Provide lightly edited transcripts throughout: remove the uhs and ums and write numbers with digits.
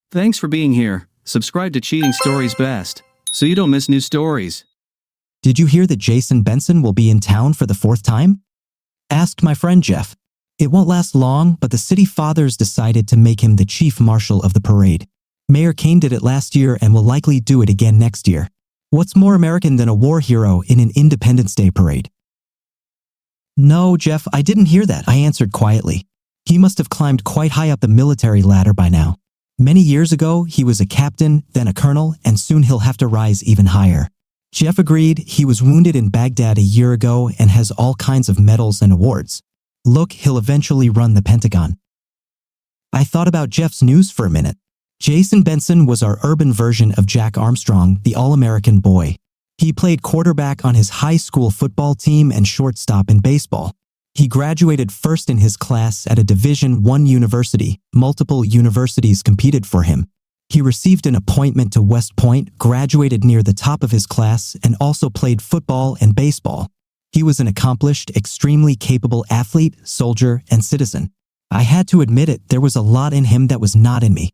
Thanks for being here. Subscribe to Cheating Stories Best, so you don't miss new stories. Did you hear that Jason Benson will be in town for the 4th time? Asked my friend Jeff. It won't last long, but the city fathers decided to make him the chief marshal of the parade. Mayor Kane did it last year and will likely do it again next year. What's more American than a war hero in an Independence Day parade? No, Jeff, I didn't hear that, I answered quietly. He must have climbed quite high up the military ladder by now. Many years ago, he was a captain, then a colonel, and soon he'll have to rise even higher. Jeff agreed. He was wounded in Baghdad a year ago and has all kinds of medals and awards. Look, he'll eventually run the Pentagon. I thought about Jeff's news for a minute. Jason Benson was our urban version of Jack Armstrong, the All-American boy. He played quarterback on his high school football team and shortstop in baseball. He graduated first in his class at a Division I university. Multiple universities competed for him. He received an appointment to West Point, graduated near the top of his class, and also played football and baseball. He was an accomplished, extremely capable athlete, soldier, and citizen. I had to admit it, there was a lot in him that was not in me.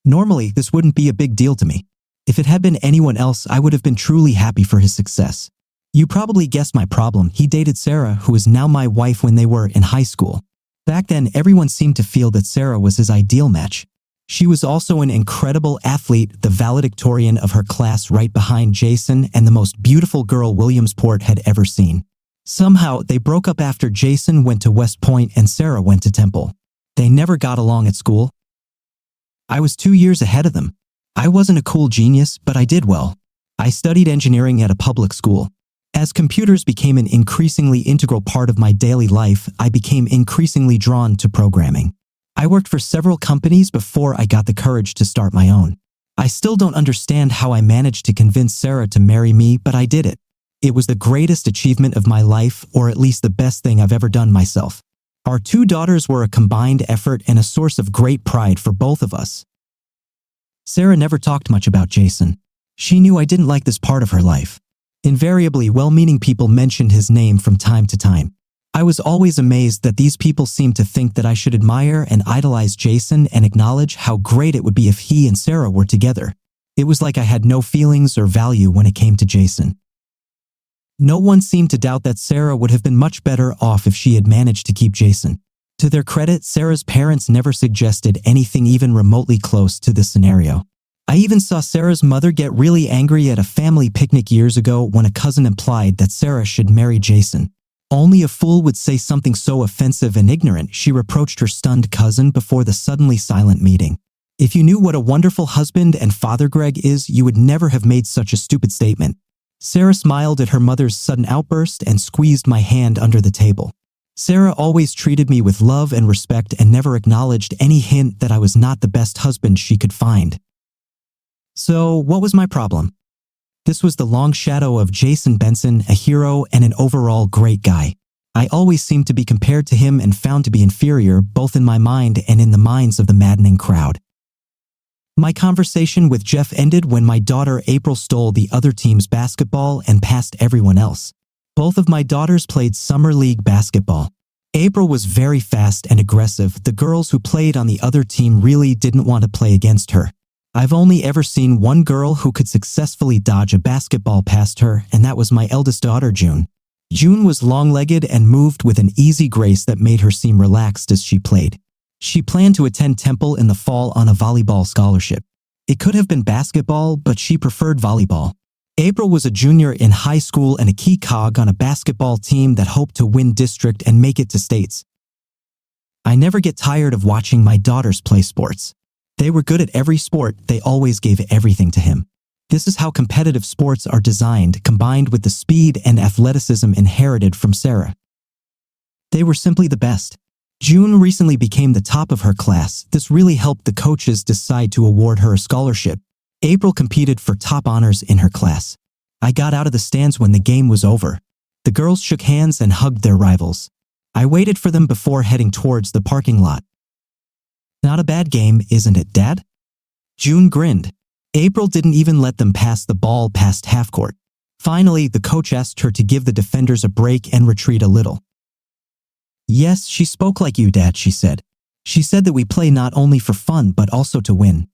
Normally, this wouldn't be a big deal to me. If it had been anyone else, I would have been truly happy for his success. You probably guessed my problem. He dated Sarah, who is now my wife, when they were in high school. Back then, everyone seemed to feel that Sarah was his ideal match. She was also an incredible athlete, the valedictorian of her class right behind Jason, and the most beautiful girl Williamsport had ever seen. Somehow, they broke up after Jason went to West Point and Sarah went to Temple. They never got along at school. I was 2 years ahead of them. I wasn't a cool genius, but I did well. I studied engineering at a public school. As computers became an increasingly integral part of my daily life, I became increasingly drawn to programming. I worked for several companies before I got the courage to start my own. I still don't understand how I managed to convince Sarah to marry me, but I did it. It was the greatest achievement of my life, or at least the best thing I've ever done myself. Our 2 daughters were a combined effort and a source of great pride for both of us. Sarah never talked much about Jason. She knew I didn't like this part of her life. Invariably, well-meaning people mentioned his name from time to time. I was always amazed that these people seemed to think that I should admire and idolize Jason and acknowledge how great it would be if he and Sarah were together. It was like I had no feelings or value when it came to Jason. No one seemed to doubt that Sarah would have been much better off if she had managed to keep Jason. To their credit, Sarah's parents never suggested anything even remotely close to this scenario. I even saw Sarah's mother get really angry at a family picnic years ago when a cousin implied that Sarah should marry Jason. Only a fool would say something so offensive and ignorant, she reproached her stunned cousin before the suddenly silent meeting. If you knew what a wonderful husband and father Greg is, you would never have made such a stupid statement. Sarah smiled at her mother's sudden outburst and squeezed my hand under the table. Sarah always treated me with love and respect and never acknowledged any hint that I was not the best husband she could find. So, what was my problem? This was the long shadow of Jason Benson, a hero and an overall great guy. I always seemed to be compared to him and found to be inferior, both in my mind and in the minds of the maddening crowd. My conversation with Jeff ended when my daughter April stole the other team's basketball and passed everyone else. Both of my daughters played summer league basketball. April was very fast and aggressive. The girls who played on the other team really didn't want to play against her. I've only ever seen one girl who could successfully dodge a basketball past her, and that was my eldest daughter, June. June was long-legged and moved with an easy grace that made her seem relaxed as she played. She planned to attend Temple in the fall on a volleyball scholarship. It could have been basketball, but she preferred volleyball. April was a junior in high school and a key cog on a basketball team that hoped to win district and make it to states. I never get tired of watching my daughters play sports. They were good at every sport, they always gave everything to him. This is how competitive sports are designed, combined with the speed and athleticism inherited from Sarah. They were simply the best. June recently became the top of her class. This really helped the coaches decide to award her a scholarship. April competed for top honors in her class. I got out of the stands when the game was over. The girls shook hands and hugged their rivals. I waited for them before heading towards the parking lot. Not a bad game, isn't it, Dad? June grinned. April didn't even let them pass the ball past half-court. Finally, the coach asked her to give the defenders a break and retreat a little. Yes, she spoke like you, Dad, she said. She said that we play not only for fun but also to win.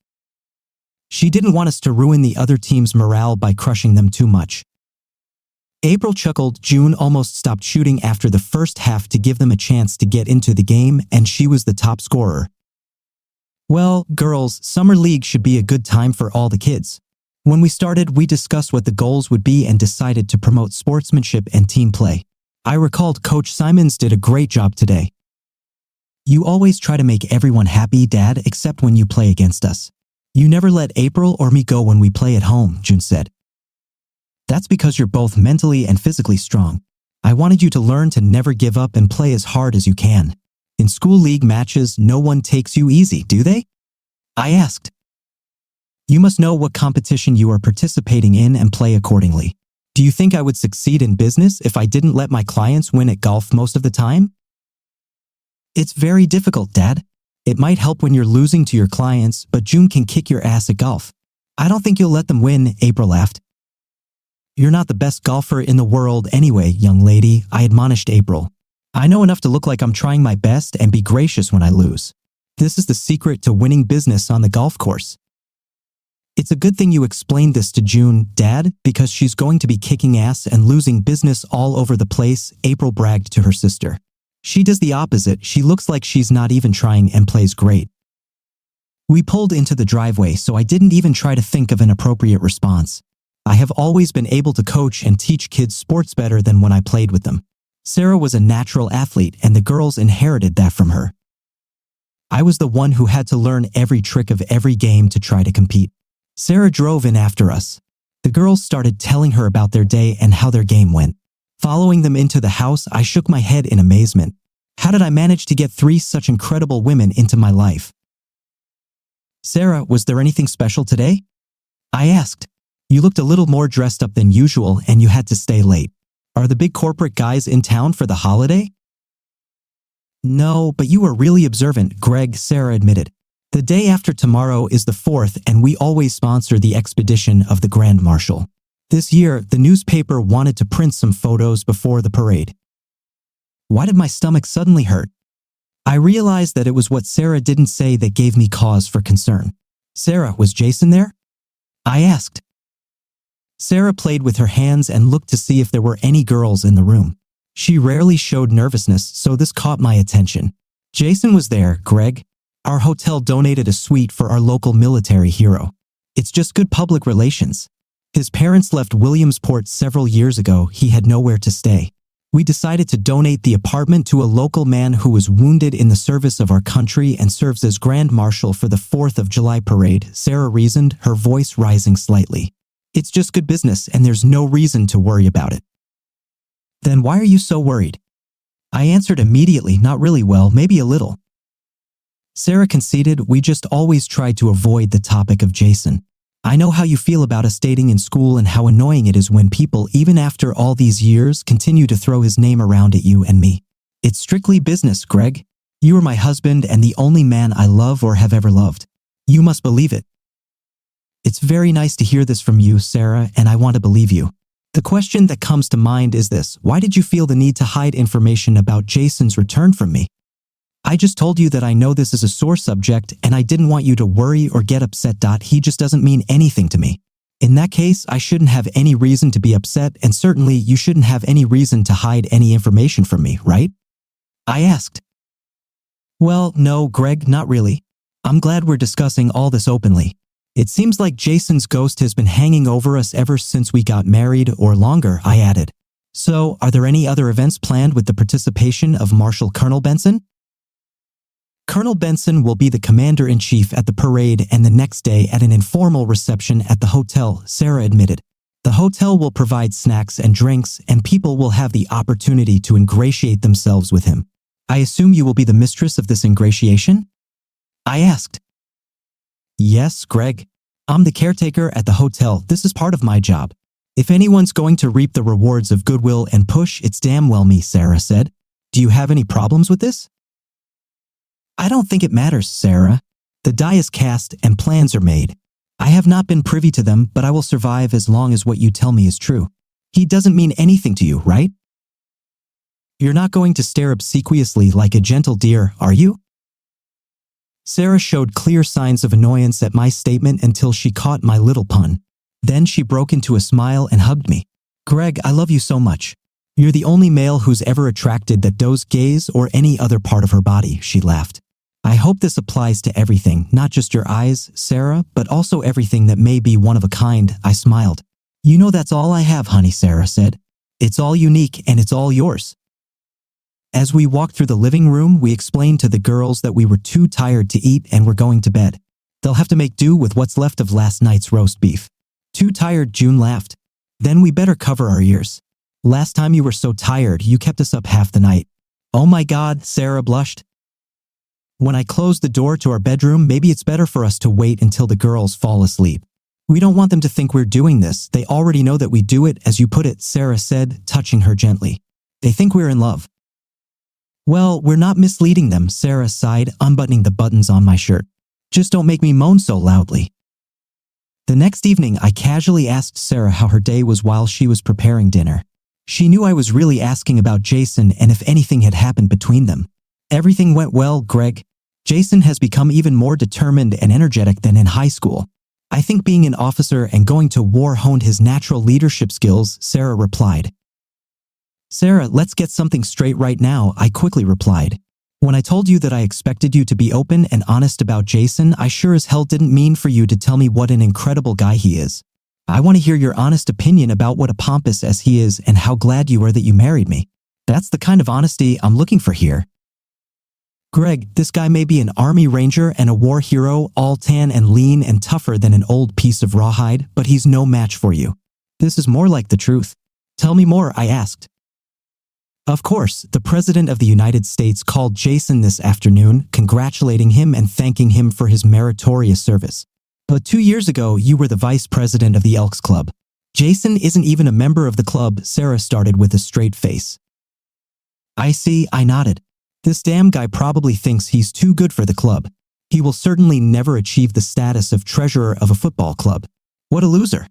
She didn't want us to ruin the other team's morale by crushing them too much. April chuckled. June almost stopped shooting after the first half to give them a chance to get into the game, and she was the top scorer. Well, girls, summer league should be a good time for all the kids. When we started, we discussed what the goals would be and decided to promote sportsmanship and team play. I recalled Coach Simons did a great job today. You always try to make everyone happy, Dad, except when you play against us. You never let April or me go when we play at home, June said. That's because you're both mentally and physically strong. I wanted you to learn to never give up and play as hard as you can. In school league matches, no one takes you easy, do they? I asked. You must know what competition you are participating in and play accordingly. Do you think I would succeed in business if I didn't let my clients win at golf most of the time? It's very difficult, Dad. It might help when you're losing to your clients, but June can kick your ass at golf. I don't think you'll let them win, April laughed. You're not the best golfer in the world anyway, young lady, I admonished April. I know enough to look like I'm trying my best and be gracious when I lose. This is the secret to winning business on the golf course. It's a good thing you explained this to June, Dad, because she's going to be kicking ass and losing business all over the place, April bragged to her sister. She does the opposite. She looks like she's not even trying and plays great. We pulled into the driveway, so I didn't even try to think of an appropriate response. I have always been able to coach and teach kids sports better than when I played with them. Sarah was a natural athlete, and the girls inherited that from her. I was the one who had to learn every trick of every game to try to compete. Sarah drove in after us. The girls started telling her about their day and how their game went. Following them into the house, I shook my head in amazement. How did I manage to get 3 such incredible women into my life? Sarah, was there anything special today? I asked. You looked a little more dressed up than usual and you had to stay late. Are the big corporate guys in town for the holiday? No, but you were really observant, Greg, Sarah admitted. The day after tomorrow is the 4th and we always sponsor the expedition of the Grand Marshal. This year, the newspaper wanted to print some photos before the parade. Why did my stomach suddenly hurt? I realized that it was what Sarah didn't say that gave me cause for concern. Sarah, was Jason there? I asked. Sarah played with her hands and looked to see if there were any girls in the room. She rarely showed nervousness, so this caught my attention. Jason was there, Greg. Our hotel donated a suite for our local military hero. It's just good public relations. His parents left Williamsport several years ago. He had nowhere to stay. We decided to donate the apartment to a local man who was wounded in the service of our country and serves as Grand Marshal for the 4th of July parade, Sarah reasoned, her voice rising slightly. It's just good business and there's no reason to worry about it. Then why are you so worried? I answered immediately, not really well, maybe a little. Sarah conceded, we just always tried to avoid the topic of Jason. I know how you feel about us dating in school and how annoying it is when people, even after all these years, continue to throw his name around at you and me. It's strictly business, Greg. You are my husband and the only man I love or have ever loved. You must believe it. It's very nice to hear this from you, Sarah, and I want to believe you. The question that comes to mind is this: why did you feel the need to hide information about Jason's return from me? I just told you that I know this is a sore subject and I didn't want you to worry or get upset. He just doesn't mean anything to me. In that case, I shouldn't have any reason to be upset, and certainly you shouldn't have any reason to hide any information from me, right? I asked. Well, no, Greg, not really. I'm glad we're discussing all this openly. It seems like Jason's ghost has been hanging over us ever since we got married, or longer, I added. So, are there any other events planned with the participation of Marshal Colonel Benson? Colonel Benson will be the commander-in-chief at the parade and the next day at an informal reception at the hotel, Sarah admitted. The hotel will provide snacks and drinks, and people will have the opportunity to ingratiate themselves with him. I assume you will be the mistress of this ingratiation? I asked. Yes, Greg. I'm the caretaker at the hotel. This is part of my job. If anyone's going to reap the rewards of goodwill and push, it's damn well me, Sarah said. Do you have any problems with this? I don't think it matters, Sarah. The die is cast and plans are made. I have not been privy to them, but I will survive as long as what you tell me is true. He doesn't mean anything to you, right? You're not going to stare obsequiously like a gentle deer, are you? Sarah showed clear signs of annoyance at my statement until she caught my little pun. Then she broke into a smile and hugged me. Greg, I love you so much. You're the only male who's ever attracted that does gaze or any other part of her body, she laughed. I hope this applies to everything, not just your eyes, Sarah, but also everything that may be one of a kind, I smiled. You know that's all I have, honey, Sarah said. It's all unique and it's all yours. As we walked through the living room, we explained to the girls that we were too tired to eat and were going to bed. They'll have to make do with what's left of last night's roast beef. Too tired, June laughed. Then we better cover our ears. Last time you were so tired, you kept us up half the night. Oh my God, Sarah blushed. When I closed the door to our bedroom, maybe it's better for us to wait until the girls fall asleep. We don't want them to think we're doing this. They already know that we do it, as you put it, Sarah said, touching her gently. They think we're in love. Well, we're not misleading them, Sarah sighed, unbuttoning the buttons on my shirt. Just don't make me moan so loudly. The next evening, I casually asked Sarah how her day was while she was preparing dinner. She knew I was really asking about Jason and if anything had happened between them. Everything went well, Greg. Jason has become even more determined and energetic than in high school. I think being an officer and going to war honed his natural leadership skills, Sarah replied. Sarah, let's get something straight right now, I quickly replied. When I told you that I expected you to be open and honest about Jason, I sure as hell didn't mean for you to tell me what an incredible guy he is. I want to hear your honest opinion about what a pompous as he is and how glad you are that you married me. That's the kind of honesty I'm looking for here. Greg, this guy may be an army ranger and a war hero, all tan and lean and tougher than an old piece of rawhide, but he's no match for you. This is more like the truth. Tell me more, I asked. Of course, the President of the United States called Jason this afternoon, congratulating him and thanking him for his meritorious service. But 2 years ago, you were the Vice President of the Elks Club. Jason isn't even a member of the club, Sarah started with a straight face. I see, I nodded. This damn guy probably thinks he's too good for the club. He will certainly never achieve the status of treasurer of a football club. What a loser.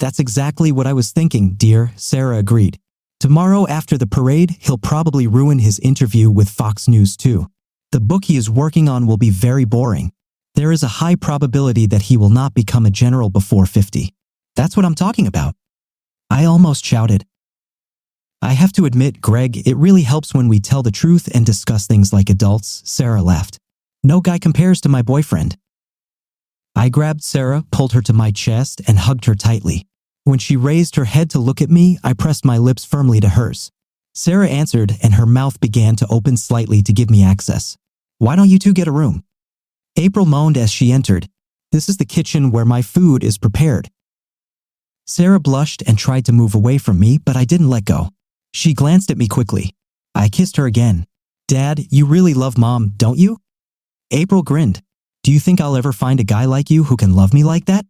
That's exactly what I was thinking, dear, Sarah agreed. Tomorrow after the parade, he'll probably ruin his interview with Fox News too. The book he is working on will be very boring. There is a high probability that he will not become a general before 50. That's what I'm talking about. I almost shouted. I have to admit, Greg, it really helps when we tell the truth and discuss things like adults, Sarah laughed. No guy compares to my boyfriend. I grabbed Sarah, pulled her to my chest, and hugged her tightly. When she raised her head to look at me, I pressed my lips firmly to hers. Sarah answered, and her mouth began to open slightly to give me access. Why don't you two get a room? April moaned as she entered. This is the kitchen where my food is prepared. Sarah blushed and tried to move away from me, but I didn't let go. She glanced at me quickly. I kissed her again. Dad, you really love Mom, don't you? April grinned. Do you think I'll ever find a guy like you who can love me like that?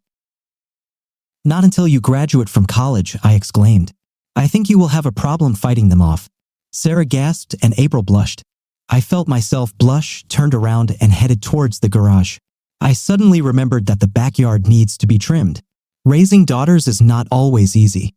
Not until you graduate from college, I exclaimed. I think you will have a problem fighting them off. Sarah gasped and April blushed. I felt myself blush, turned around and headed towards the garage. I suddenly remembered that the backyard needs to be trimmed. Raising daughters is not always easy.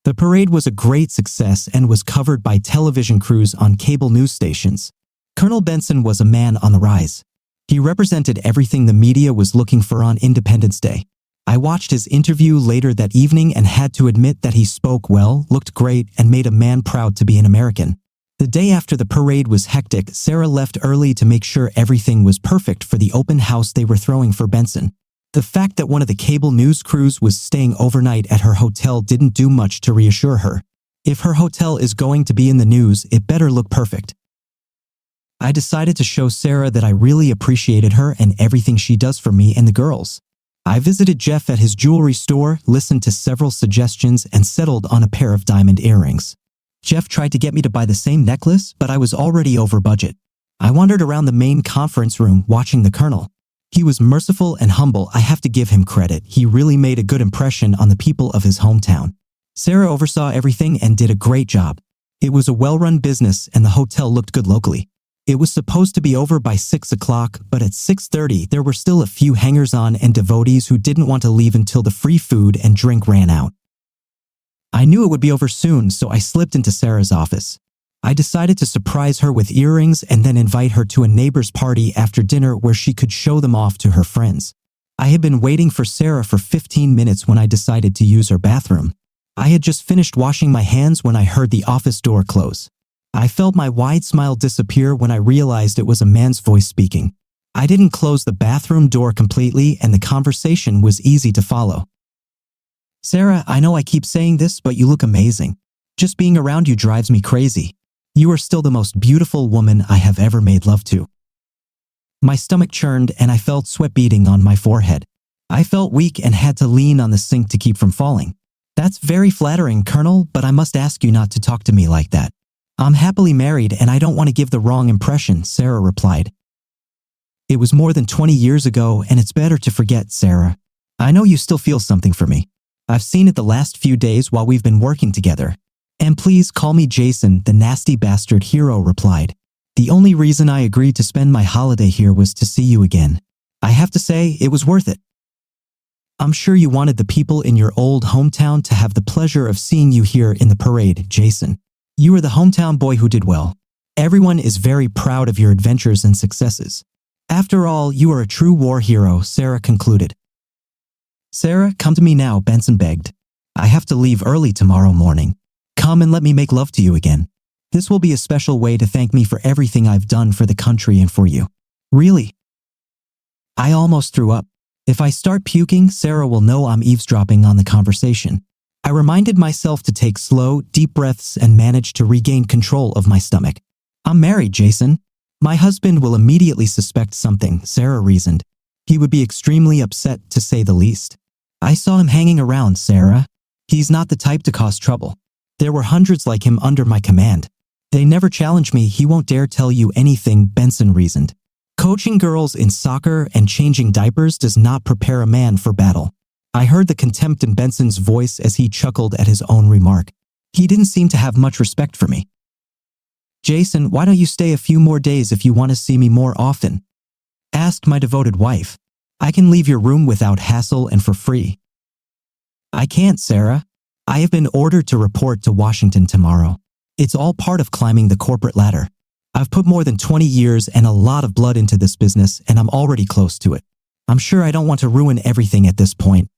The parade was a great success and was covered by television crews on cable news stations. Colonel Benson was a man on the rise. He represented everything the media was looking for on Independence Day. I watched his interview later that evening and had to admit that he spoke well, looked great, and made a man proud to be an American. The day after the parade was hectic, Sarah left early to make sure everything was perfect for the open house they were throwing for Benson. The fact that one of the cable news crews was staying overnight at her hotel didn't do much to reassure her. If her hotel is going to be in the news, it better look perfect. I decided to show Sarah that I really appreciated her and everything she does for me and the girls. I visited Jeff at his jewelry store, listened to several suggestions, and settled on a pair of diamond earrings. Jeff tried to get me to buy the same necklace, but I was already over budget. I wandered around the main conference room watching the colonel. He was merciful and humble. I have to give him credit. He really made a good impression on the people of his hometown. Sarah oversaw everything and did a great job. It was a well-run business and the hotel looked good locally. It was supposed to be over by 6 o'clock, but at 6:30 there were still a few hangers-on and devotees who didn't want to leave until the free food and drink ran out. I knew it would be over soon, so I slipped into Sarah's office. I decided to surprise her with earrings and then invite her to a neighbor's party after dinner where she could show them off to her friends. I had been waiting for Sarah for 15 minutes when I decided to use her bathroom. I had just finished washing my hands when I heard the office door close. I felt my wide smile disappear when I realized it was a man's voice speaking. I didn't close the bathroom door completely and the conversation was easy to follow. "Sarah, I know I keep saying this, but you look amazing. Just being around you drives me crazy. You are still the most beautiful woman I have ever made love to." My stomach churned and I felt sweat beading on my forehead. I felt weak and had to lean on the sink to keep from falling. "That's very flattering, Colonel, but I must ask you not to talk to me like that. I'm happily married and I don't want to give the wrong impression," Sarah replied. "It was more than 20 years ago and it's better to forget, Sarah. I know you still feel something for me. I've seen it the last few days while we've been working together. And please call me Jason," the nasty bastard hero replied. "The only reason I agreed to spend my holiday here was to see you again. I have to say, it was worth it. I'm sure you wanted the people in your old hometown to have the pleasure of seeing you here in the parade, Jason. You were the hometown boy who did well. Everyone is very proud of your adventures and successes. After all, you are a true war hero," Sarah concluded. "Sarah, come to me now," Benson begged. "I have to leave early tomorrow morning. Come and let me make love to you again. This will be a special way to thank me for everything I've done for the country and for you. Really." I almost threw up. If I start puking, Sarah will know I'm eavesdropping on the conversation. I reminded myself to take slow, deep breaths and manage to regain control of my stomach. "I'm married, Jason. My husband will immediately suspect something," Sarah reasoned. "He would be extremely upset, to say the least. I saw him hanging around, Sarah. He's not the type to cause trouble. There were hundreds like him under my command. They never challenge me. He won't dare tell you anything," Benson reasoned. "Coaching girls in soccer and changing diapers does not prepare a man for battle." I heard the contempt in Benson's voice as he chuckled at his own remark. He didn't seem to have much respect for me. "Jason, why don't you stay a few more days if you want to see me more often?" asked my devoted wife. "I can leave your room without hassle and for free." "I can't, Sarah. I have been ordered to report to Washington tomorrow. It's all part of climbing the corporate ladder. I've put more than 20 years and a lot of blood into this business, and I'm already close to it. I'm sure I don't want to ruin everything at this point."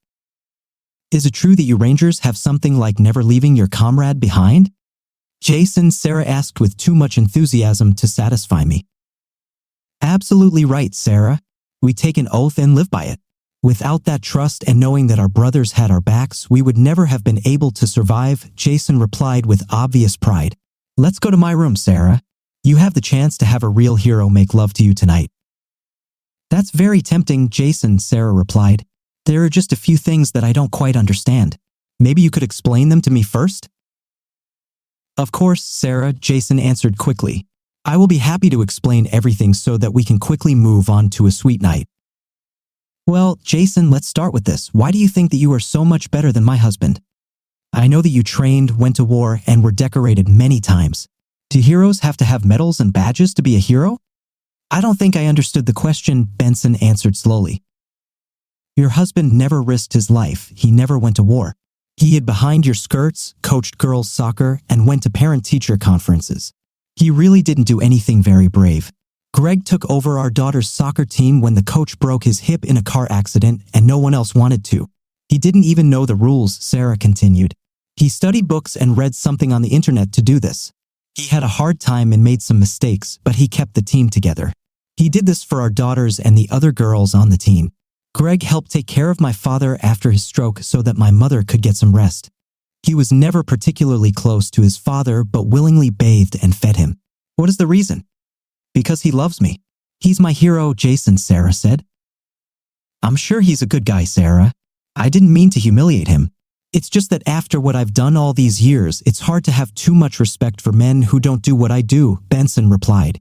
"Is it true that you Rangers have something like never leaving your comrade behind?" Jason, Sarah asked with too much enthusiasm to satisfy me. "Absolutely right, Sarah. We take an oath and live by it. Without that trust and knowing that our brothers had our backs, we would never have been able to survive," Jason replied with obvious pride. "Let's go to my room, Sarah. You have the chance to have a real hero make love to you tonight." "That's very tempting, Jason," Sarah replied. "There are just a few things that I don't quite understand. Maybe you could explain them to me first?" "Of course, Sarah," Jason answered quickly. "I will be happy to explain everything so that we can quickly move on to a sweet night." "Well, Jason, let's start with this. Why do you think that you are so much better than my husband? I know that you trained, went to war, and were decorated many times. Do heroes have to have medals and badges to be a hero?" "I don't think I understood the question," Benson answered slowly. "Your husband never risked his life. He never went to war. He hid behind your skirts, coached girls' soccer, and went to parent-teacher conferences. He really didn't do anything very brave. Greg took over our daughter's soccer team when the coach broke his hip in a car accident and no one else wanted to. He didn't even know the rules," Sarah continued. "He studied books and read something on the internet to do this. He had a hard time and made some mistakes, but he kept the team together. He did this for our daughters and the other girls on the team. Greg helped take care of my father after his stroke so that my mother could get some rest. He was never particularly close to his father, but willingly bathed and fed him. What is the reason? Because he loves me. He's my hero, Jason," Sarah said. "I'm sure he's a good guy, Sarah. I didn't mean to humiliate him. It's just that after what I've done all these years, it's hard to have too much respect for men who don't do what I do," Benson replied.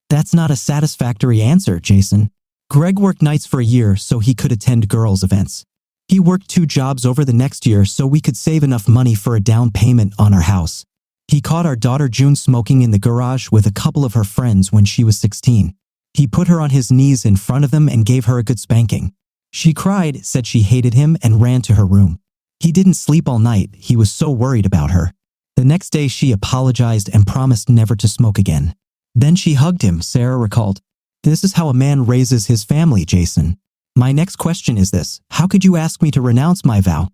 "That's not a satisfactory answer, Jason. Greg worked nights for a year so he could attend girls' events. He worked 2 jobs over the next year so we could save enough money for a down payment on our house. He caught our daughter June smoking in the garage with a couple of her friends when she was 16. He put her on his knees in front of them and gave her a good spanking. She cried, said she hated him, and ran to her room. He didn't sleep all night. He was so worried about her. The next day she apologized and promised never to smoke again. Then she hugged him, Sarah recalled. This is how a man raises his family, Jason. My next question is this: how could you ask me to renounce my vow?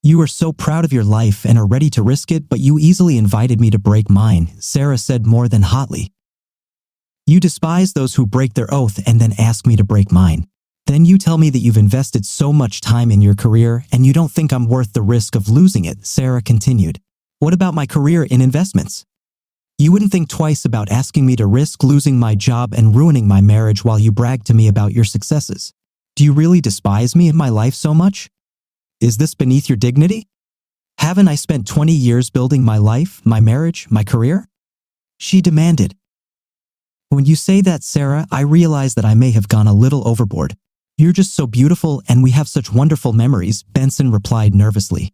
You are so proud of your life and are ready to risk it, but you easily invited me to break mine, Sarah said more than hotly. You despise those who break their oath and then ask me to break mine. Then you tell me that you've invested so much time in your career and you don't think I'm worth the risk of losing it, Sarah continued. What about my career in investments? You wouldn't think twice about asking me to risk losing my job and ruining my marriage while you brag to me about your successes. Do you really despise me and my life so much? Is this beneath your dignity? Haven't I spent 20 years building my life, my marriage, my career? She demanded. When you say that, Sarah, I realize that I may have gone a little overboard. You're just so beautiful and we have such wonderful memories, Benson replied nervously.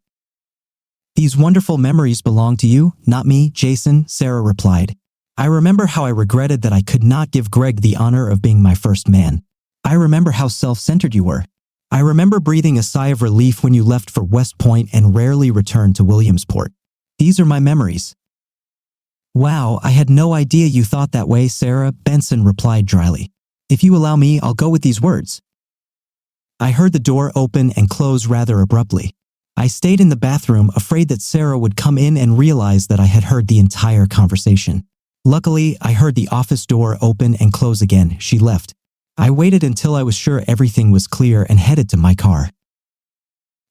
These wonderful memories belong to you, not me, Jason, Sarah replied. I remember how I regretted that I could not give Greg the honor of being my first man. I remember how self-centered you were. I remember breathing a sigh of relief when you left for West Point and rarely returned to Williamsport. These are my memories. Wow, I had no idea you thought that way, Sarah, Benson replied dryly. If you allow me, I'll go with these words. I heard the door open and close rather abruptly. I stayed in the bathroom, afraid that Sarah would come in and realize that I had heard the entire conversation. Luckily, I heard the office door open and close again. She left. I waited until I was sure everything was clear and headed to my car.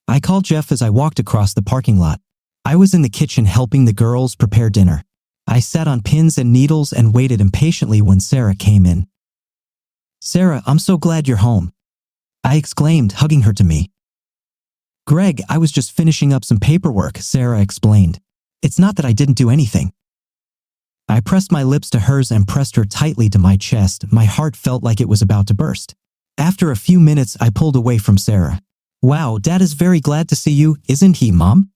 I called Jeff as I walked across the parking lot. I was in the kitchen helping the girls prepare dinner. I sat on pins and needles and waited impatiently when Sarah came in. Sarah, I'm so glad you're home, I exclaimed, hugging her to me. Greg, I was just finishing up some paperwork, Sarah explained. It's not that I didn't do anything. I pressed my lips to hers and pressed her tightly to my chest. My heart felt like it was about to burst. After a few minutes, I pulled away from Sarah. Wow, Dad is very glad to see you, isn't he, Mom?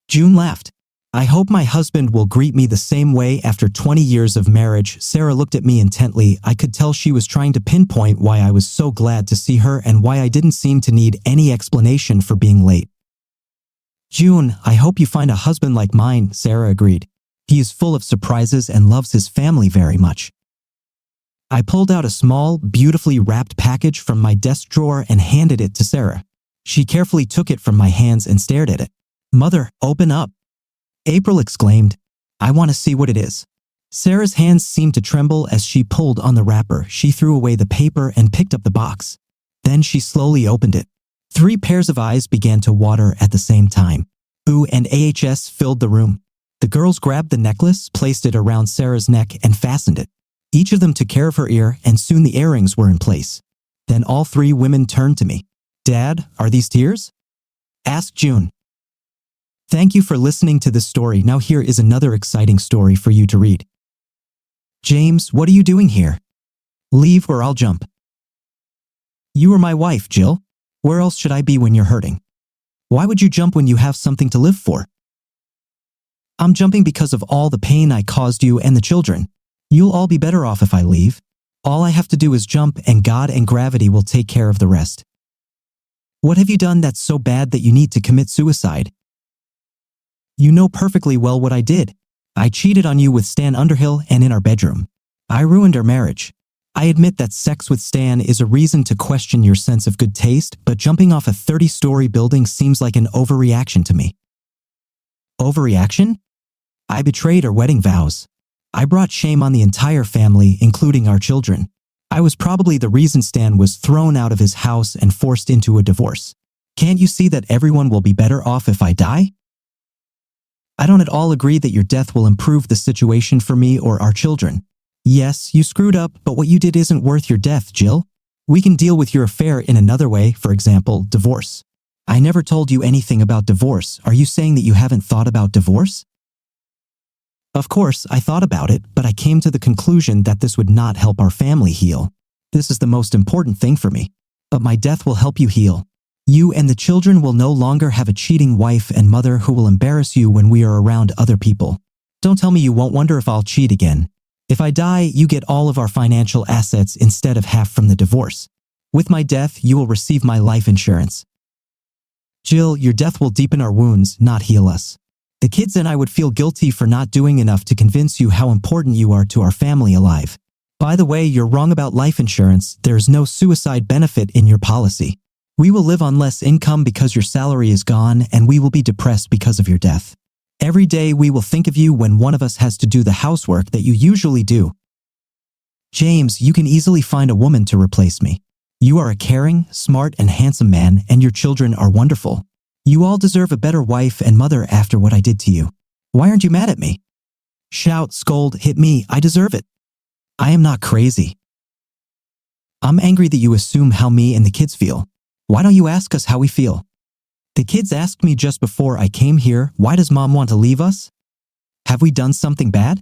June laughed. I hope my husband will greet me the same way after 20 years of marriage. Sarah looked at me intently. I could tell she was trying to pinpoint why I was so glad to see her and why I didn't seem to need any explanation for being late. June, I hope you find a husband like mine, Sarah agreed. He is full of surprises and loves his family very much. I pulled out a small, beautifully wrapped package from my desk drawer and handed it to Sarah. She carefully took it from my hands and stared at it. Mother, open up, April exclaimed. I want to see what it is. Sarah's hands seemed to tremble as she pulled on the wrapper. She threw away the paper and picked up the box. Then she slowly opened it. 3 pairs of eyes began to water at the same time. Ooh and AHS filled the room. The girls grabbed the necklace, placed it around Sarah's neck, and fastened it. Each of them took care of her ear, and soon the earrings were in place. Then all 3 women turned to me. Dad, are these tears? Asked June. Thank you for listening to this story. Now here is another exciting story for you to read. James, what are you doing here? Leave or I'll jump. You are my wife, Jill. Where else should I be when you're hurting? Why would you jump when you have something to live for? I'm jumping because of all the pain I caused you and the children. You'll all be better off if I leave. All I have to do is jump and God and gravity will take care of the rest. What have you done that's so bad that you need to commit suicide? You know perfectly well what I did. I cheated on you with Stan Underhill and in our bedroom. I ruined our marriage. I admit that sex with Stan is a reason to question your sense of good taste, but jumping off a 30-story building seems like an overreaction to me. Overreaction? I betrayed our wedding vows. I brought shame on the entire family, including our children. I was probably the reason Stan was thrown out of his house and forced into a divorce. Can't you see that everyone will be better off if I die? I don't at all agree that your death will improve the situation for me or our children. Yes, you screwed up, but what you did isn't worth your death, Jill. We can deal with your affair in another way, for example, divorce. I never told you anything about divorce. Are you saying that you haven't thought about divorce? Of course, I thought about it, but I came to the conclusion that this would not help our family heal. This is the most important thing for me. But my death will help you heal. You and the children will no longer have a cheating wife and mother who will embarrass you when we are around other people. Don't tell me you won't wonder if I'll cheat again. If I die, you get all of our financial assets instead of half from the divorce. With my death, you will receive my life insurance. Jill, your death will deepen our wounds, not heal us. The kids and I would feel guilty for not doing enough to convince you how important you are to our family alive. By the way, you're wrong about life insurance. There's no suicide benefit in your policy. We will live on less income because your salary is gone, and we will be depressed because of your death. Every day we will think of you when one of us has to do the housework that you usually do. James, you can easily find a woman to replace me. You are a caring, smart, and handsome man, and your children are wonderful. You all deserve a better wife and mother after what I did to you. Why aren't you mad at me? Shout, scold, hit me, I deserve it. I am not crazy. I'm angry that you assume how me and the kids feel. Why don't you ask us how we feel? The kids asked me just before I came here, why does mom want to leave us? Have we done something bad?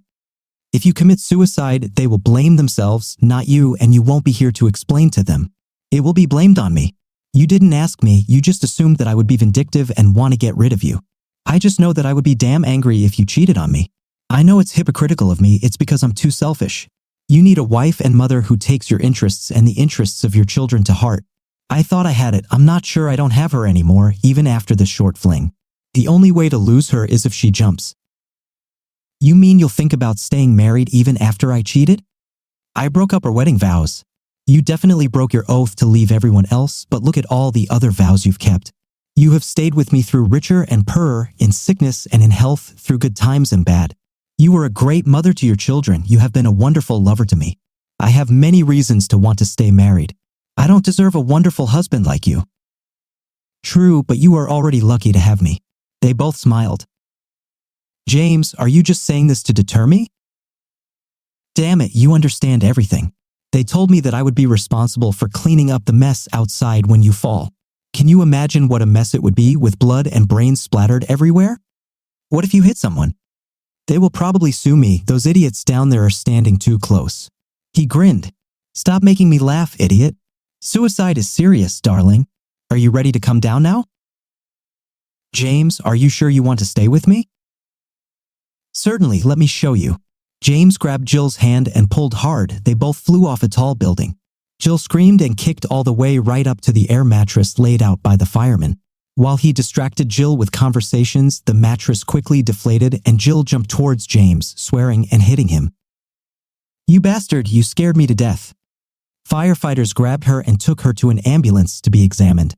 If you commit suicide, they will blame themselves, not you, and you won't be here to explain to them. It will be blamed on me. You didn't ask me, you just assumed that I would be vindictive and want to get rid of you. I just know that I would be damn angry if you cheated on me. I know it's hypocritical of me, it's because I'm too selfish. You need a wife and mother who takes your interests and the interests of your children to heart. I thought I had it. I'm not sure I don't have her anymore, even after this short fling. The only way to lose her is if she jumps. You mean you'll think about staying married even after I cheated? I broke up our wedding vows. You definitely broke your oath to leave everyone else, but look at all the other vows you've kept. You have stayed with me through richer and poorer, in sickness and in health, through good times and bad. You were a great mother to your children. You have been a wonderful lover to me. I have many reasons to want to stay married. I don't deserve a wonderful husband like you. True, but you are already lucky to have me. They both smiled. James, are you just saying this to deter me? Damn it, you understand everything. They told me that I would be responsible for cleaning up the mess outside when you fall. Can you imagine what a mess it would be with blood and brains splattered everywhere? What if you hit someone? They will probably sue me. Those idiots down there are standing too close. He grinned. Stop making me laugh, idiot. Suicide is serious, darling. Are you ready to come down now? James, are you sure you want to stay with me? Certainly, let me show you. James grabbed Jill's hand and pulled hard. They both flew off a tall building. Jill screamed and kicked all the way right up to the air mattress laid out by the fireman. While he distracted Jill with conversations, the mattress quickly deflated and Jill jumped towards James, swearing and hitting him. You bastard, you scared me to death. Firefighters grabbed her and took her to an ambulance to be examined.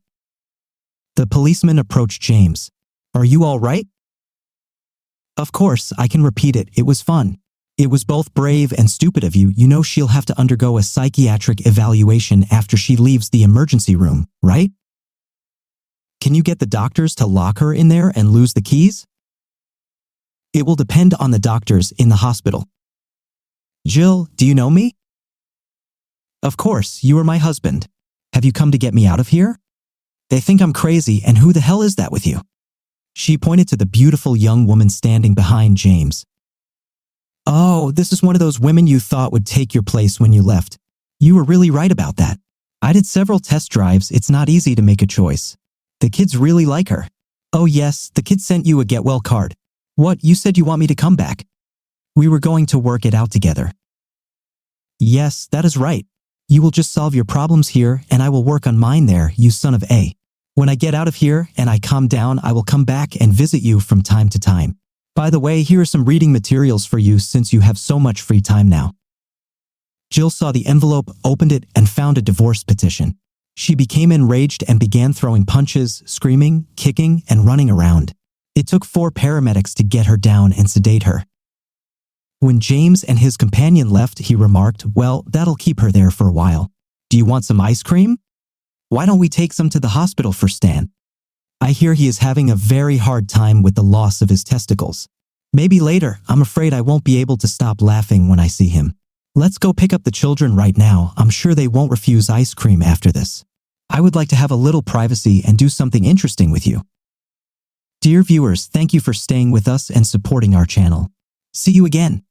The policeman approached James. Are you all right? Of course, I can repeat it. It was fun. It was both brave and stupid of you. You know she'll have to undergo a psychiatric evaluation after she leaves the emergency room, right? Can you get the doctors to lock her in there and lose the keys? It will depend on the doctors in the hospital. Jill, do you know me? Of course, you are my husband. Have you come to get me out of here? They think I'm crazy, and who the hell is that with you? She pointed to the beautiful young woman standing behind James. Oh, this is one of those women you thought would take your place when you left. You were really right about that. I did several test drives. It's not easy to make a choice. The kids really like her. Oh yes, the kids sent you a get well card. What, you said you want me to come back? We were going to work it out together. Yes, that is right. You will just solve your problems here, and I will work on mine there, you son of a. When I get out of here and I calm down, I will come back and visit you from time to time. By the way, here are some reading materials for you since you have so much free time now. Jill saw the envelope, opened it, and found a divorce petition. She became enraged and began throwing punches, screaming, kicking, and running around. It took 4 paramedics to get her down and sedate her. When James and his companion left, he remarked, well, that'll keep her there for a while. Do you want some ice cream? Why don't we take some to the hospital for Stan? I hear he is having a very hard time with the loss of his testicles. Maybe later. I'm afraid I won't be able to stop laughing when I see him. Let's go pick up the children right now. I'm sure they won't refuse ice cream after this. I would like to have a little privacy and do something interesting with you. Dear viewers, thank you for staying with us and supporting our channel. See you again.